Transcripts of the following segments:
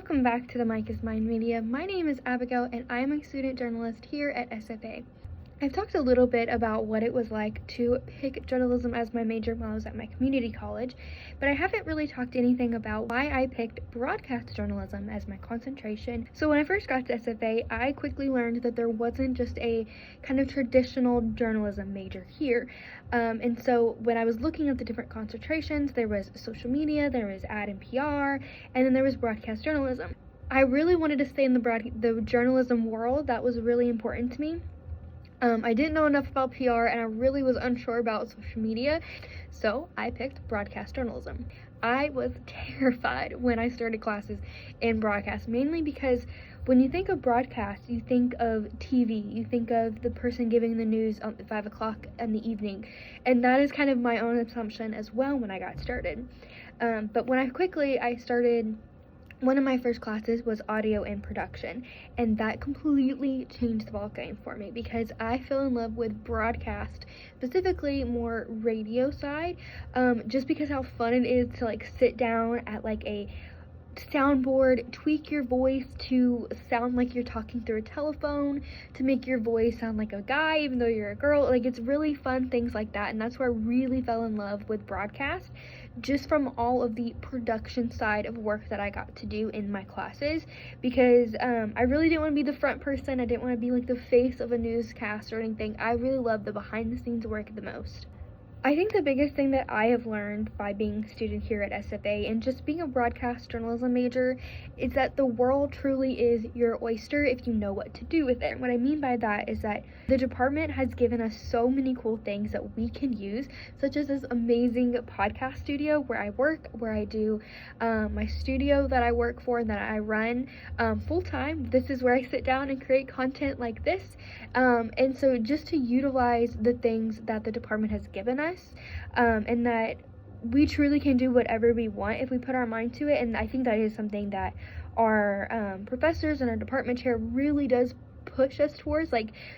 Welcome back to the Mic is Mine Media. My name is Abigail and I am a student journalist here at SFA. I've talked a little bit about what it was like to pick journalism as my major while I was at my community college, but I haven't really talked anything about why I picked broadcast journalism as my concentration. So when I first got to SFA, I quickly learned that there wasn't just a kind of traditional journalism major here. And so when I was looking at the different concentrations, there was social media, there was ad and PR, and then there was broadcast journalism. I really wanted to stay in the journalism world. That was really important to me. I didn't know enough about PR and I really was unsure about social media, so I picked broadcast journalism. I was terrified when I started classes in broadcast, mainly because when you think of broadcast, you think of TV, you think of the person giving the news at 5 o'clock in the evening, and that is kind of my own assumption as well when I got started. But when I started, one of my first classes was audio and production, and that completely changed the ballgame for me because I fell in love with broadcast, specifically more radio side, just because how fun it is to sit down at a soundboard, tweak your voice to sound like you're talking through a telephone, to make your voice sound like a guy even though you're a girl. It's really fun things like that, and that's where I really fell in love with broadcast, just from all of the production side of work that I got to do in my classes, because I really didn't want to be the front person. I didn't want to be the face of a newscast or anything. I really love the behind the scenes work the most. I think the biggest thing that I have learned by being a student here at SFA and just being a broadcast journalism major is that the world truly is your oyster if you know what to do with it. What I mean by that is that the department has given us so many cool things that we can use, such as this amazing podcast studio where I work, where I do my studio that I work for and that I run full time. This is where I sit down and create content like this. And so just to utilize the things that the department has given us, and that we truly can do whatever we want if we put our mind to it. And I think that is something that our professors and our department chair really does push us towards.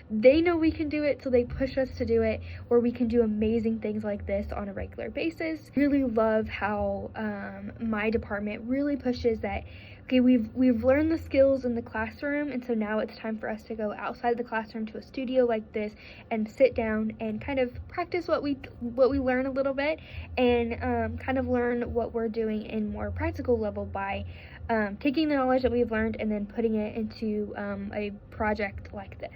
They know we can do it, so they push us to do it, where we can do amazing things like this on a regular basis. Really love how my department really pushes that. Okay, we've learned the skills in the classroom, and so now it's time for us to go outside the classroom to a studio like this and sit down and kind of practice what we learn a little bit, and kind of learn what we're doing in more practical level by taking the knowledge that we've learned and then putting it into a project like this.